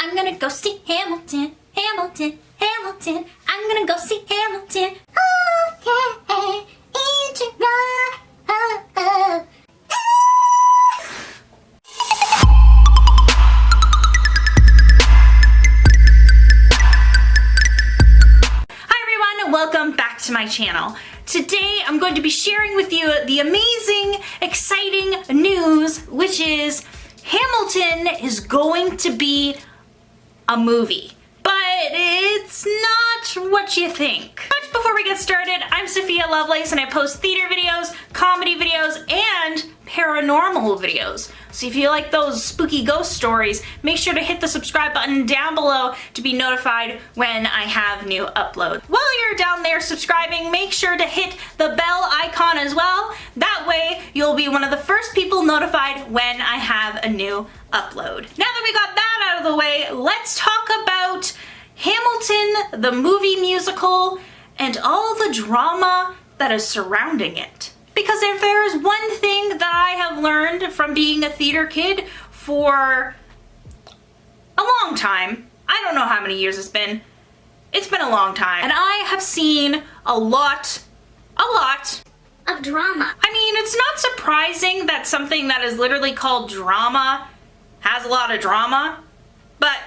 I'm gonna go see Hamilton, Hamilton, Hamilton. I'm gonna go see Hamilton. Oh yeah, it's right. Hi everyone, welcome back to my channel. Today I'm going to be sharing with you the amazing, exciting news, which is Hamilton is going to be a movie. But it's not what you think. But before we get started, I'm Sophia Lovelace and I post theater videos, comedy videos, and paranormal videos. So if you like those spooky ghost stories, make sure to hit the subscribe button down below to be notified when I have new uploads. While you're down there subscribing, make sure to hit the bell icon as well. That way you'll be one of the first people notified when I have a new upload. Now that we got that out of the way, let's talk about Hamilton, the movie musical, and all the drama that is surrounding it. Because if there is one thing that I have learned from being a theater kid for a long time, I don't know how many years it's been a long time, and I have seen a lot of drama. I mean, it's not surprising that something that is literally called drama has a lot of drama, but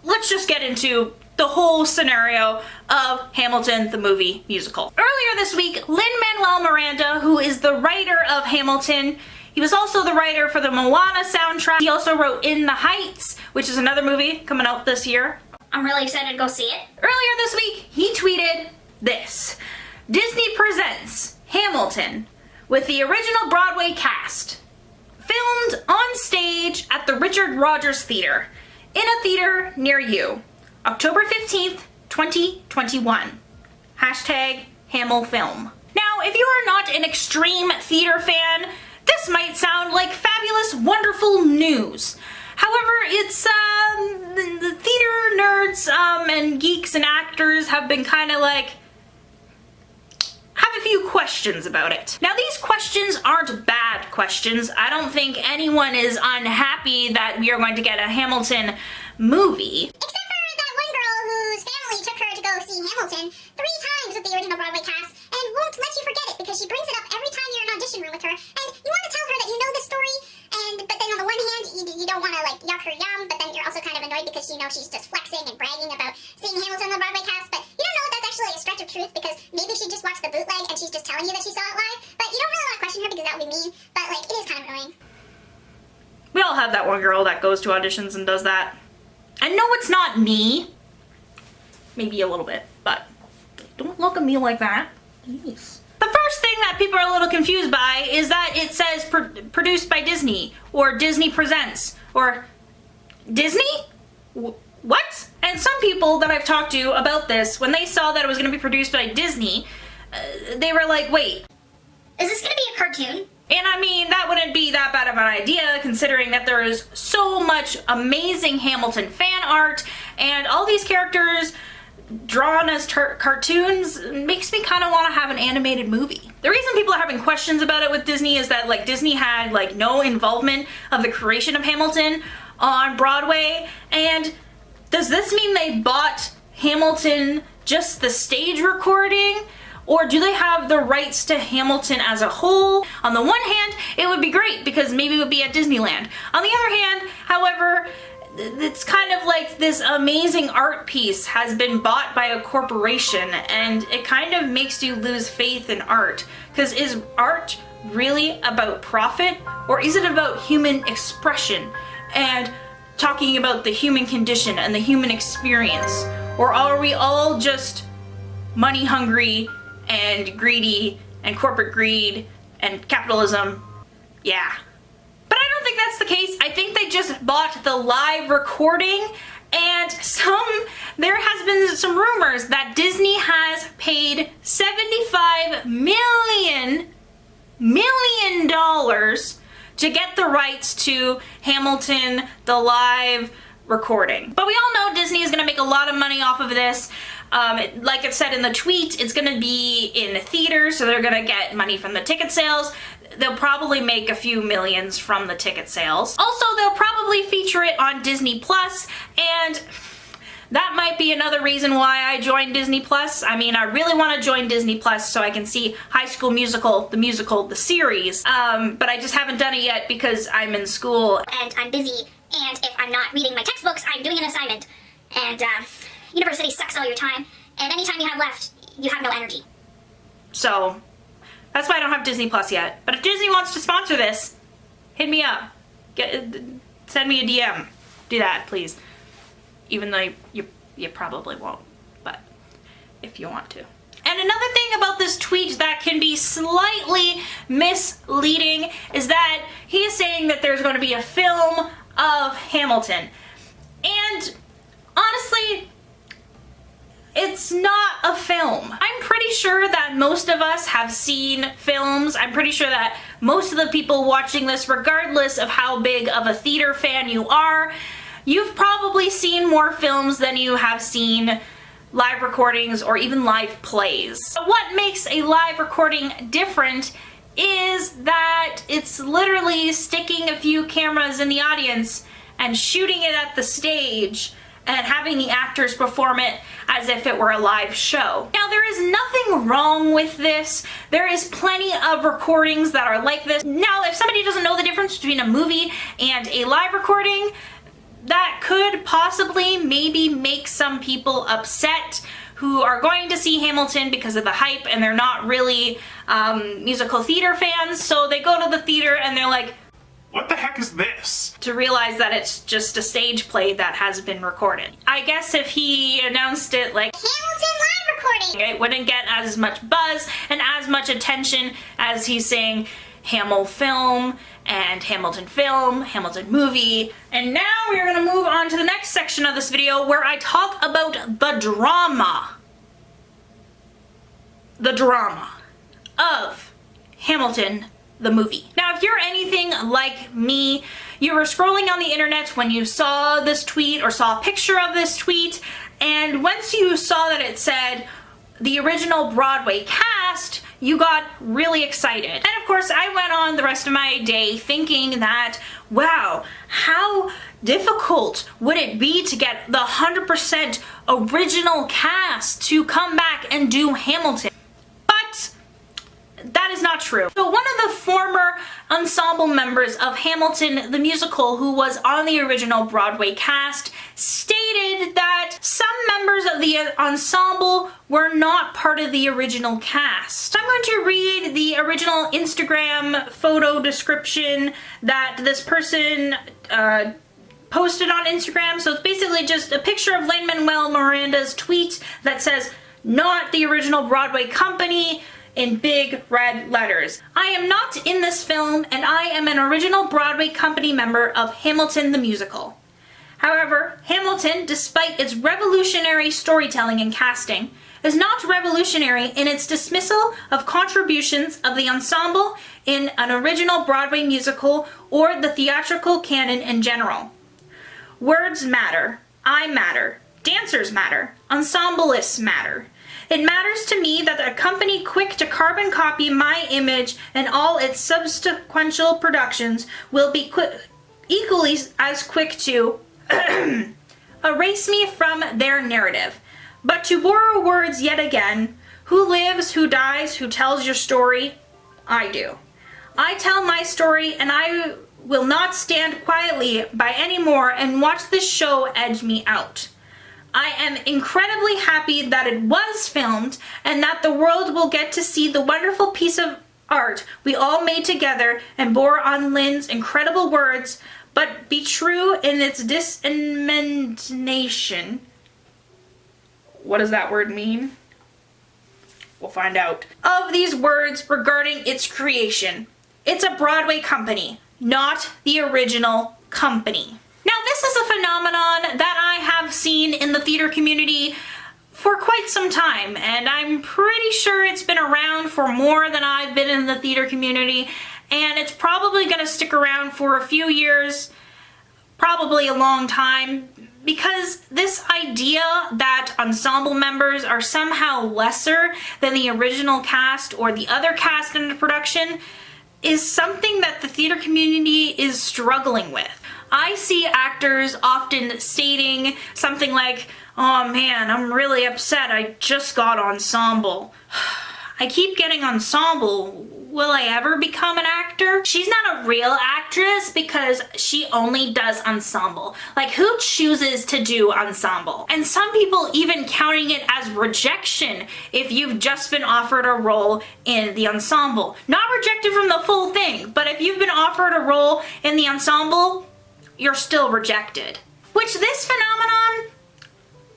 let's just get into the whole scenario of Hamilton, the movie musical. Earlier this week, Lin-Manuel Miranda, who is the writer of Hamilton, he was also the writer for the Moana soundtrack. He also wrote In the Heights, which is another movie coming out this year. I'm really excited to go see it. Earlier this week, he tweeted this: Disney presents Hamilton with the original Broadway cast, filmed on stage at the Richard Rogers Theater, in a theater near you, October 15th, 2021. Hashtag HamilFilm. Now, if you are not an extreme theater fan, this might sound like fabulous, wonderful news. However, it's, the theater nerds, and geeks and actors have been kind of like, have a few questions about it. Now, these questions aren't bad questions. I don't think anyone is unhappy that we are going to get a Hamilton movie. Except for that one girl whose family took her to go see Hamilton 3 times with the original Broadway cast and won't let you forget it because she brings it up every time you're in an audition room with her. And you want to tell her that you know the story, but then on the one hand, you don't want to like yuck her yum, but then you're also kind of annoyed because you know she's just flexing and bragging about seeing Hamilton on the Broadway cast, but you don't know if that's actually a stretch of truth because maybe she just watched the bootleg and she's just telling you that she saw it live, but you don't really want to question her because that would be mean, but like it is kind of annoying. We all have that one girl that goes to auditions and does that. I know it's not me. Maybe a little bit, but don't look at me like that. Jeez. The first thing that people are a little confused by is that it says produced by Disney, or Disney Presents, or Disney? What? And some people that I've talked to about this, when they saw that it was going to be produced by Disney, they were like, wait. Is this going to be a cartoon? And I mean, that wouldn't be that bad of an idea considering that there is so much amazing Hamilton fan art and all these characters drawn as cartoons makes me kind of want to have an animated movie. The reason people are having questions about it with Disney is that like Disney had like no involvement of the creation of Hamilton on Broadway, and does this mean they bought Hamilton just the stage recording? Or do they have the rights to Hamilton as a whole? On the one hand, it would be great because maybe it would be at Disneyland. On the other hand, however, it's kind of like this amazing art piece has been bought by a corporation and it kind of makes you lose faith in art. Because is art really about profit or is it about human expression and talking about the human condition and the human experience? Or are we all just money hungry and greedy and corporate greed and capitalism? Yeah. But I don't think that's the case. I think they just bought the live recording, and there has been some rumors that Disney has paid $75 million to get the rights to Hamilton, the live recording. But we all know Disney is going to make a lot of money off of this. Like it said in the tweet, it's going to be in theaters, so they're going to get money from the ticket sales. They'll probably make a few millions from the ticket sales. Also, they'll probably feature it on Disney Plus, and that might be another reason why I joined Disney Plus. I mean, I really want to join Disney Plus so I can see High School Musical, the series, but I just haven't done it yet because I'm in school. And I'm busy, and if I'm not reading my textbooks, I'm doing an assignment. And, university sucks all your time, and any time you have left, you have no energy. So, that's why I don't have Disney Plus yet. But if Disney wants to sponsor this, hit me up. Send me a DM. Do that, please. Even though you probably won't, but if you want to. And another thing about this tweet that can be slightly misleading is that he is saying that there's going to be a film of Hamilton. And honestly, it's not a film. I'm pretty sure that most of us have seen films. I'm pretty sure that most of the people watching this, regardless of how big of a theater fan you are, you've probably seen more films than you have seen live recordings or even live plays. But what makes a live recording different is that it's literally sticking a few cameras in the audience and shooting it at the stage and having the actors perform it as if it were a live show. Now, there is nothing wrong with this. There is plenty of recordings that are like this. Now, if somebody doesn't know the difference between a movie and a live recording, that could possibly maybe make some people upset who are going to see Hamilton because of the hype and they're not really musical theater fans, so they go to the theater and they're like, what the heck is this? To realize that it's just a stage play that has been recorded. I guess if he announced it like Hamilton live recording! it wouldn't get as much buzz and as much attention as he's saying Hamil film and Hamilton film, Hamilton movie. And now we're gonna move on to the next section of this video where I talk about the drama. The drama of Hamilton the movie. Now, if you're anything like me, you were scrolling on the internet when you saw this tweet or saw a picture of this tweet, and once you saw that it said the original Broadway cast, you got really excited. And of course, I went on the rest of my day thinking that, wow, how difficult would it be to get the 100% original cast to come back and do Hamilton? That is not true. So one of the former ensemble members of Hamilton the musical who was on the original Broadway cast stated that some members of the ensemble were not part of the original cast. I'm going to read the original Instagram photo description that this person posted on Instagram. So it's basically just a picture of Lin-Manuel Miranda's tweet that says, "Not the original Broadway company," in big red letters. "I am not in this film, and I am an original Broadway company member of Hamilton the musical. However, Hamilton, despite its revolutionary storytelling and casting, is not revolutionary in its dismissal of contributions of the ensemble in an original Broadway musical or the theatrical canon in general. Words matter, I matter, dancers matter, ensemblists matter. It matters to me that a company quick to carbon copy my image and all its subsequent productions will be equally as quick to erase me from their narrative. But to borrow words yet again, who lives, who dies, who tells your story? I do. I tell my story, and I will not stand quietly by any more and watch this show edge me out. I am incredibly happy that it was filmed and that the world will get to see the wonderful piece of art we all made together and bore on Lynn's incredible words, but be true in its disemendation." What does that word mean? We'll find out. "Of these words regarding its creation. It's a Broadway company, not the original company." Now, this is a phenomenon that I have seen in the theater community for quite some time, and I'm pretty sure it's been around for more than I've been in the theater community, and it's probably going to stick around for a few years, probably a long time, because this idea that ensemble members are somehow lesser than the original cast or the other cast in the production is something that the theater community is struggling with. I see actors often stating something like, Oh man, I'm really upset. I just got Ensemble. I keep getting Ensemble. Will I ever become an actor? She's not a real actress because she only does Ensemble. Like, who chooses to do Ensemble? And some people even counting it as rejection if you've just been offered a role in the Ensemble. Not rejected from the full thing, but if you've been offered a role in the Ensemble, you're still rejected. Which this phenomenon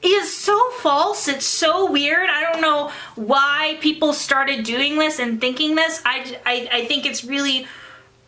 is so false. It's so weird. I don't know why people started doing this and thinking this. I think it's really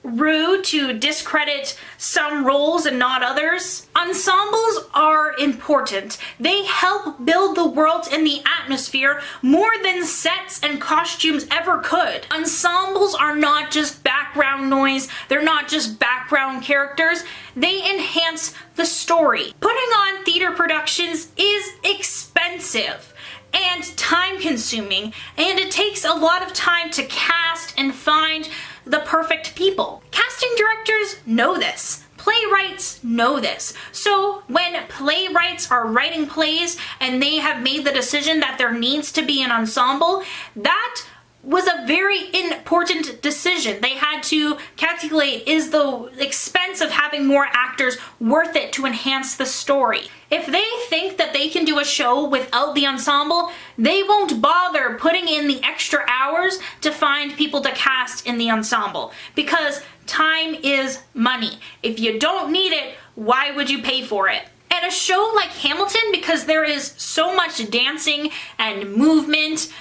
rude to discredit some roles and not others. Ensembles are important. They help build the world and the atmosphere more than sets and costumes ever could. Ensembles are not just background noise. They're not just background characters. They enhance the story. Putting on theater productions is expensive and time consuming, and it takes a lot of time to cast and find the perfect people. Casting directors know this. Playwrights know this. So when playwrights are writing plays and they have made the decision that there needs to be an ensemble, that was a very important decision. They had to calculate, is the expense of having more actors worth it to enhance the story? If they think that they can do a show without the ensemble, they won't bother putting in the extra hours to find people to cast in the ensemble, because time is money. If you don't need it, why would you pay for it? And a show like Hamilton, because there is so much dancing and movement,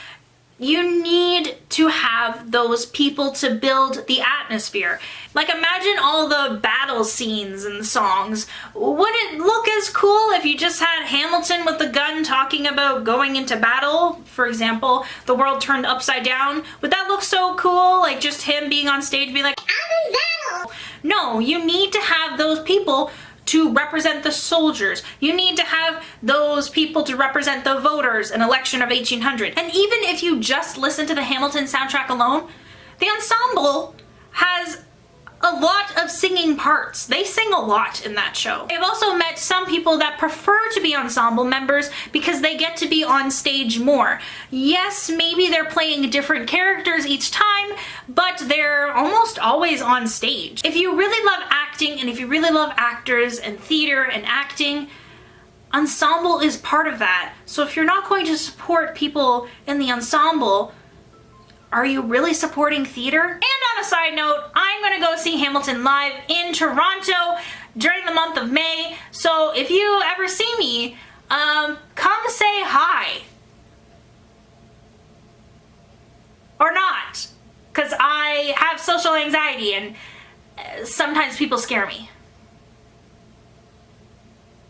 you need to have those people to build the atmosphere. Like, imagine all the battle scenes and songs. Would it look as cool if you just had Hamilton with the gun talking about going into battle? For example, the world turned upside down. Would that look so cool? Like, just him being on stage being like, I'm in battle! No, you need to have those people to represent the soldiers. You need to have those people to represent the voters in election of 1800. And even if you just listen to the Hamilton soundtrack alone, the ensemble has a lot of singing parts. They sing a lot in that show. I've also met some people that prefer to be ensemble members because they get to be on stage more. Yes, maybe they're playing different characters each time, but they're almost always on stage. If you really love acting and if you really love actors and theater and acting, ensemble is part of that. So if you're not going to support people in the ensemble, are you really supporting theater? And on a side note, I'm gonna go see Hamilton live in Toronto during the month of May. So if you ever see me, come say hi. Or not, because I have social anxiety and sometimes people scare me.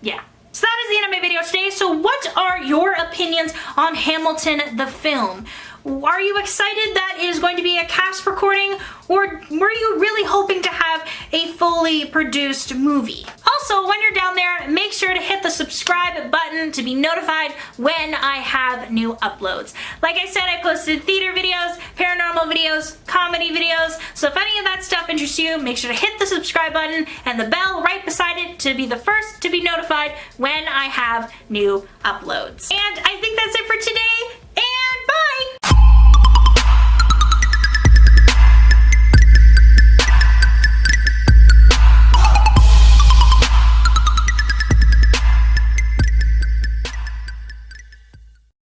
Yeah. So that is the end of my video today. So what are your opinions on Hamilton the film? Are you excited that it is going to be a cast recording, or were you really hoping to have a fully produced movie? Also, when you're down there, make sure to hit the subscribe button to be notified when I have new uploads. Like I said, I posted theater videos, paranormal videos, comedy videos, so if any of that stuff interests you, make sure to hit the subscribe button and the bell right beside it to be the first to be notified when I have new uploads. And I think that's it for today.